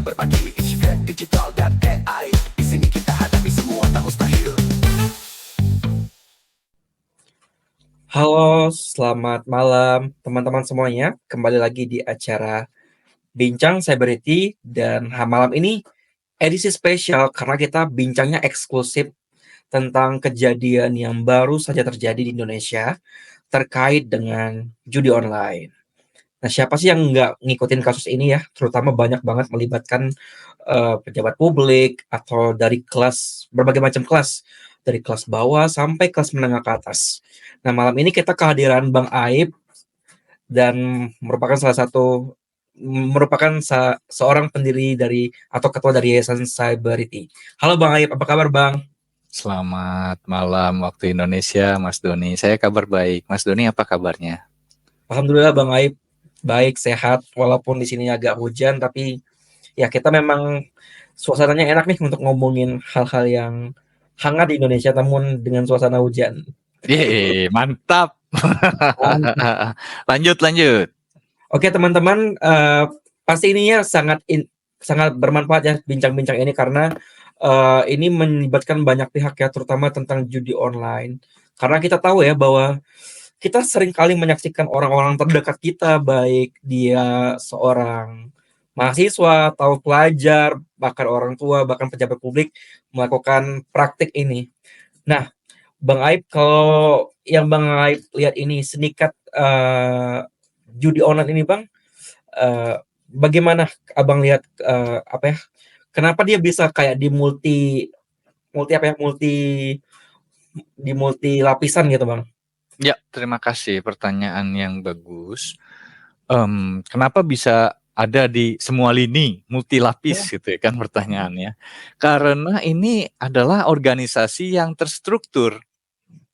berbagi Internet digital dan AI. Di sini kita hadapi semua tak mustahil. Halo, selamat malam teman-teman semuanya. Kembali lagi di acara Bincang Cyberity dan malam ini edisi spesial karena kita bincangnya eksklusif tentang kejadian yang baru saja terjadi di Indonesia terkait dengan judi online. Nah, siapa sih yang nggak ngikutin kasus ini ya? Terutama banyak banget melibatkan pejabat publik atau dari kelas berbagai macam kelas, dari kelas bawah sampai kelas menengah ke atas. Nah, malam ini kita kehadiran Bang Aib dan merupakan salah satu seorang pendiri dari atau ketua dari Yayasan Cyberity. Halo Bang Aib, apa kabar Bang? Selamat malam waktu Indonesia, Mas Doni. Saya kabar baik. Mas Doni apa kabarnya? Alhamdulillah Bang Aib baik, sehat, walaupun di sini agak hujan, tapi ya kita memang suasananya enak nih untuk ngomongin hal-hal yang hangat di Indonesia namun dengan suasana hujan. Yeay, mantap. Mantap. Lanjut. Oke teman-teman, pasti ininya sangat bermanfaat ya bincang-bincang ini karena ini melibatkan banyak pihak ya, terutama tentang judi online. Karena kita tahu ya bahwa kita sering kali menyaksikan orang-orang terdekat kita, baik dia seorang mahasiswa atau pelajar, bahkan orang tua, bahkan pejabat publik melakukan praktik ini. Nah, Bang Aib, kalau yang Bang Aib lihat ini sindikat judi online ini, Bang, bagaimana Abang lihat apa ya? Kenapa dia bisa kayak di multi lapisan gitu, Bang? Ya, terima kasih. Pertanyaan yang bagus. Kenapa bisa ada di semua lini, multilapis gitu ya kan pertanyaannya. Karena ini adalah organisasi yang terstruktur.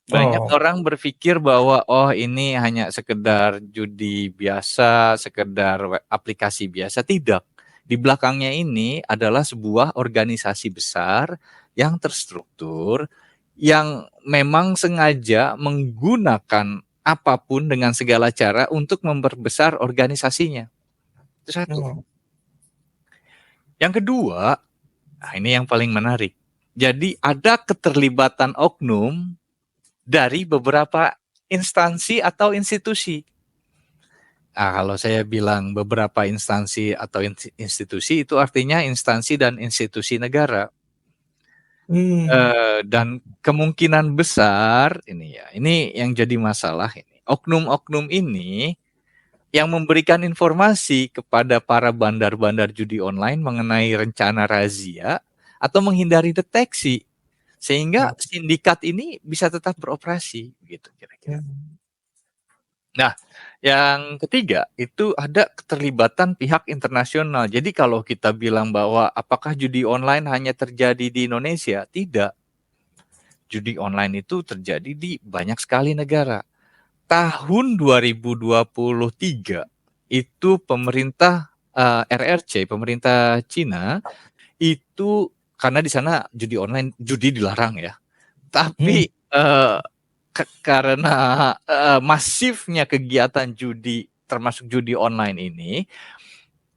Banyak orang berpikir bahwa ini hanya sekedar judi biasa, sekedar aplikasi biasa. Tidak. Di belakangnya ini adalah sebuah organisasi besar yang terstruktur, yang memang sengaja menggunakan apapun dengan segala cara untuk memperbesar organisasinya. Itu satu. Yang kedua, ini yang paling menarik. Jadi ada keterlibatan oknum dari beberapa instansi atau institusi. Nah, kalau saya bilang beberapa instansi atau institusi, itu artinya instansi dan institusi negara. Dan kemungkinan besar ini yang jadi masalah ini. Oknum-oknum ini yang memberikan informasi kepada para bandar-bandar judi online mengenai rencana razia atau menghindari deteksi, sehingga sindikat ini bisa tetap beroperasi, gitu kira-kira. Nah, yang ketiga itu ada keterlibatan pihak internasional. Jadi kalau kita bilang bahwa apakah judi online hanya terjadi di Indonesia? Tidak. Judi online itu terjadi di banyak sekali negara. Tahun 2023 itu pemerintah RRC, pemerintah Cina itu karena di sana judi dilarang ya. Tapi karena masifnya kegiatan judi termasuk judi online ini,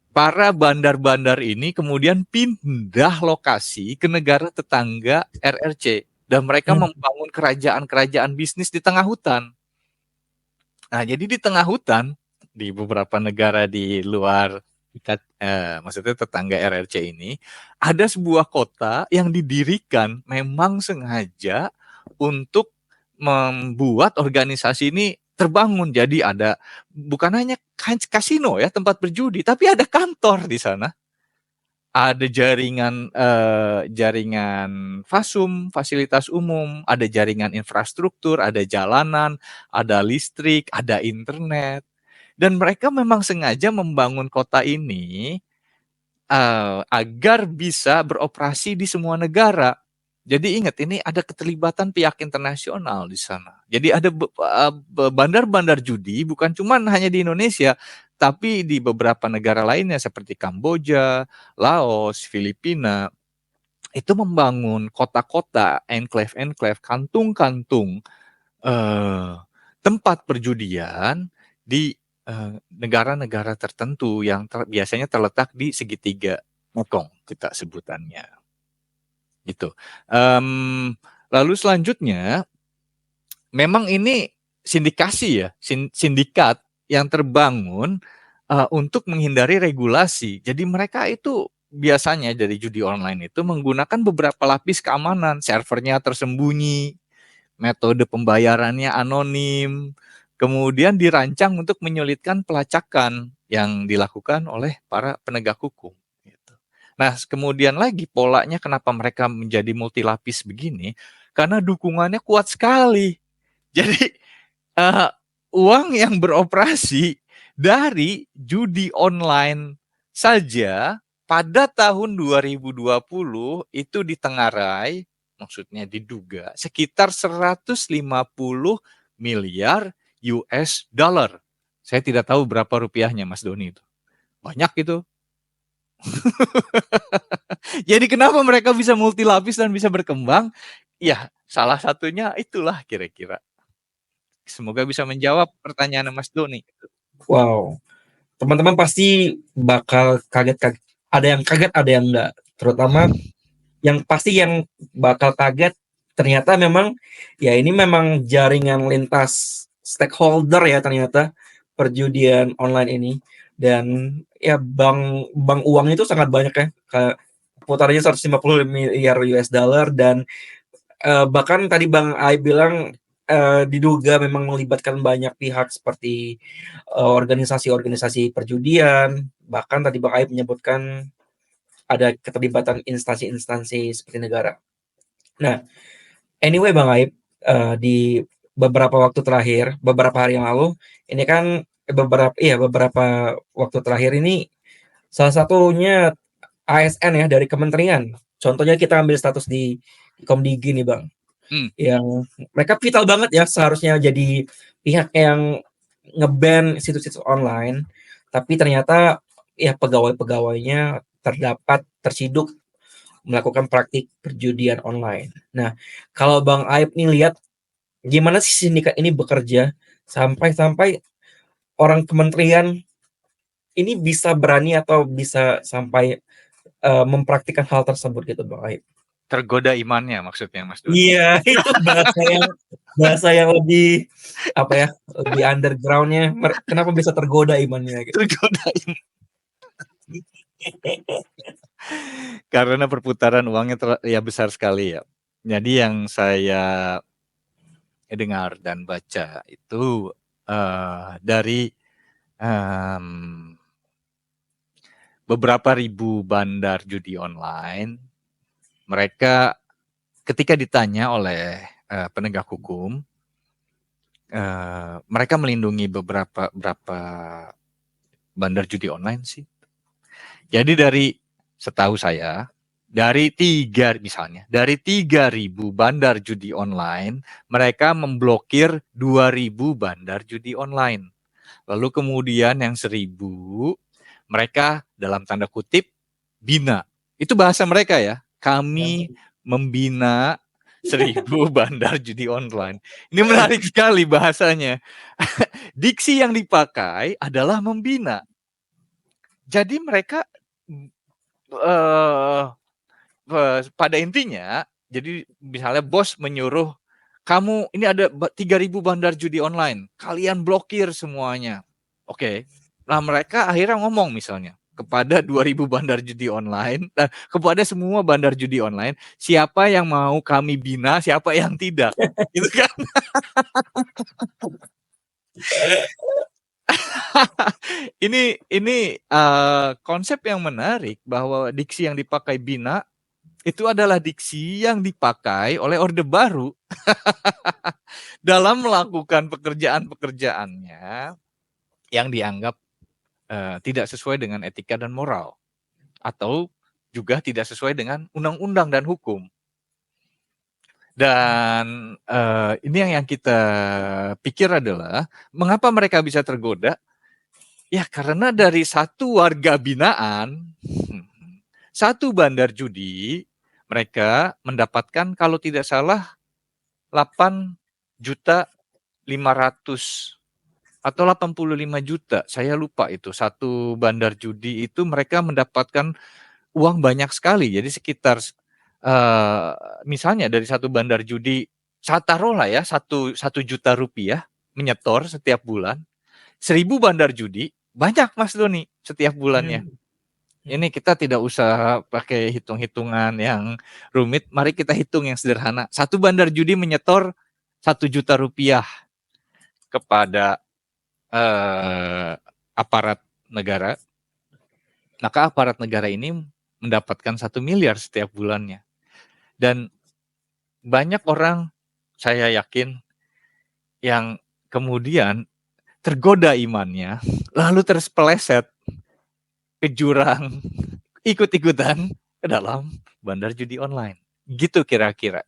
para bandar-bandar ini kemudian pindah lokasi ke negara tetangga RRC dan mereka membangun kerajaan-kerajaan bisnis di tengah hutan. Nah, jadi di tengah hutan di beberapa negara di luar maksudnya tetangga RRC ini ada sebuah kota yang didirikan memang sengaja untuk membuat organisasi ini terbangun. Jadi ada bukan hanya kasino ya, tempat berjudi, tapi ada kantor di sana. Ada jaringan fasum, fasilitas umum, ada jaringan infrastruktur, ada jalanan, ada listrik, ada internet. Dan mereka memang sengaja membangun kota ini agar bisa beroperasi di semua negara. Jadi ingat, ini ada keterlibatan pihak internasional di sana. Jadi ada bandar-bandar judi bukan cuma hanya di Indonesia, tapi di beberapa negara lainnya seperti Kamboja, Laos, Filipina. Itu membangun kota-kota, enclave-enclave, kantung-kantung tempat perjudian di negara-negara tertentu yang biasanya terletak di segitiga mokong kita sebutannya. Gitu. Lalu selanjutnya, memang ini sindikasi ya, sindikat yang terbangun untuk menghindari regulasi. Jadi mereka itu biasanya dari judi online itu menggunakan beberapa lapis keamanan, servernya tersembunyi, metode pembayarannya anonim, kemudian dirancang untuk menyulitkan pelacakan yang dilakukan oleh para penegak hukum. Gitu. Nah, kemudian lagi polanya kenapa mereka menjadi multilapis begini? Karena dukungannya kuat sekali. Jadi uang yang beroperasi dari judi online saja pada tahun 2020 itu ditengarai, maksudnya diduga sekitar 150 miliar US dollar. Saya tidak tahu berapa rupiahnya Mas Doni itu. Banyak itu. Jadi kenapa mereka bisa multilapis dan bisa berkembang? Ya, salah satunya itulah kira-kira. Semoga bisa menjawab pertanyaan Mas Doni. Wow, teman-teman pasti bakal kaget. Ada yang kaget, ada yang enggak. Terutama yang pasti yang bakal kaget ternyata memang ya ini memang jaringan lintas stakeholder ya ternyata perjudian online ini, dan ya bank uang itu sangat banyak ya. Putarnya 150 miliar US dollar dan bahkan tadi Bang Ai bilang diduga memang melibatkan banyak pihak seperti organisasi-organisasi perjudian, bahkan tadi Bang Ai menyebutkan ada keterlibatan instansi-instansi seperti negara. Nah, anyway Bang Aib, di beberapa waktu terakhir, beberapa hari yang lalu, ini kan beberapa waktu terakhir ini salah satunya ASN ya dari kementerian. Contohnya kita ambil status di Komdigi nih Bang. Yang mereka vital banget ya seharusnya jadi pihak yang nge-ban situs-situs online, tapi ternyata ya pegawai-pegawainya terciduk melakukan praktik perjudian online. Nah, kalau Bang Aib nih lihat gimana sih sindikat ini bekerja sampai orang kementerian ini bisa berani atau bisa sampai mempraktikkan hal tersebut gitu Bang Aib. Tergoda imannya maksudnya Mas Doni. Iya, itu bahasa yang lebih apa ya, lebih underground-nya. Kenapa bisa tergoda imannya gitu. Tergoda iman. Karena perputaran uangnya ya besar sekali ya. Jadi yang saya dengar dan baca itu dari beberapa ribu bandar judi online, mereka ketika ditanya oleh penegak hukum, mereka melindungi berapa bandar judi online sih. Jadi setahu saya, dari 3.000 bandar judi online, mereka memblokir 2.000 bandar judi online. Lalu kemudian yang 1.000, mereka dalam tanda kutip bina. Itu bahasa mereka ya. Kami membina 1.000 bandar judi online. Ini menarik sekali bahasanya. Diksi yang dipakai adalah membina. Jadi mereka pada intinya, jadi misalnya bos menyuruh, kamu ini ada 3.000 bandar judi online, kalian blokir semuanya. Oke. Nah mereka akhirnya ngomong misalnya kepada 2.000 bandar judi online, kepada semua bandar judi online, siapa yang mau kami bina, siapa yang tidak. Gitu kan. Ini konsep yang menarik bahwa diksi yang dipakai bina itu adalah diksi yang dipakai oleh Orde Baru dalam melakukan pekerjaan-pekerjaannya yang dianggap tidak sesuai dengan etika dan moral, atau juga tidak sesuai dengan undang-undang dan hukum. Dan ini yang kita pikir adalah mengapa mereka bisa tergoda? Ya karena dari satu warga binaan, satu bandar judi, mereka mendapatkan kalau tidak salah 8.500.000 atau 85 juta, saya lupa itu. Satu bandar judi itu mereka mendapatkan uang banyak sekali. Jadi sekitar misalnya dari satu bandar judi, taruhlah ya 1 juta rupiah menyetor setiap bulan, 1000 bandar judi, banyak Mas Doni setiap bulannya. Ini kita tidak usah pakai hitung-hitungan yang rumit, mari kita hitung yang sederhana. Satu bandar judi menyetor 1 juta rupiah kepada aparat negara, maka aparat negara ini mendapatkan 1 miliar setiap bulannya. Dan banyak orang, saya yakin, yang kemudian tergoda imannya, lalu terpeleset ke jurang, ikut-ikutan ke dalam bandar judi online. Gitu kira-kira.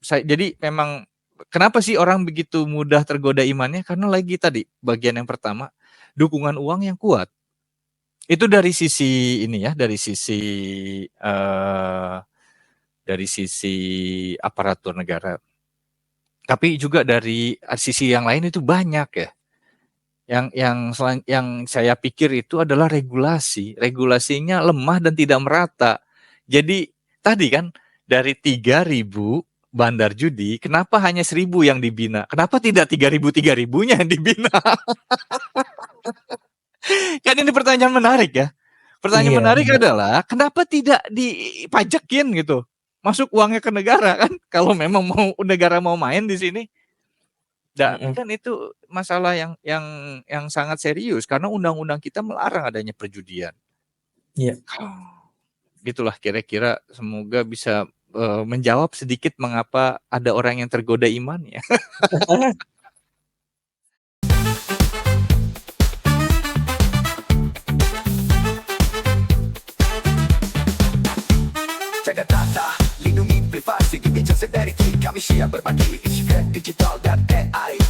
Jadi memang kenapa sih orang begitu mudah tergoda imannya? Karena lagi tadi bagian yang pertama, dukungan uang yang kuat. Itu dari sisi ini ya, dari sisi aparatur negara. Tapi juga dari sisi yang lain itu banyak ya. Yang saya pikir itu adalah regulasi. Regulasinya lemah dan tidak merata. Jadi tadi kan dari 3.000 bandar judi, kenapa hanya 1.000 yang dibina? Kenapa tidak 3.000-3.000-nya yang dibina? Kan ini pertanyaan menarik ya. Pertanyaan menarik adalah kenapa tidak dipajakin gitu? Masuk uangnya ke negara kan? Kalau memang negara mau main di sini. Dan kan itu masalah yang sangat serius karena undang-undang kita melarang adanya perjudian. Iya. Gitulah kira-kira, semoga bisa menjawab sedikit mengapa ada orang yang tergoda imannya. Jaga data, lindungi privasi, bincang sedarity. Kami siap berbagi, isi digital dan AI.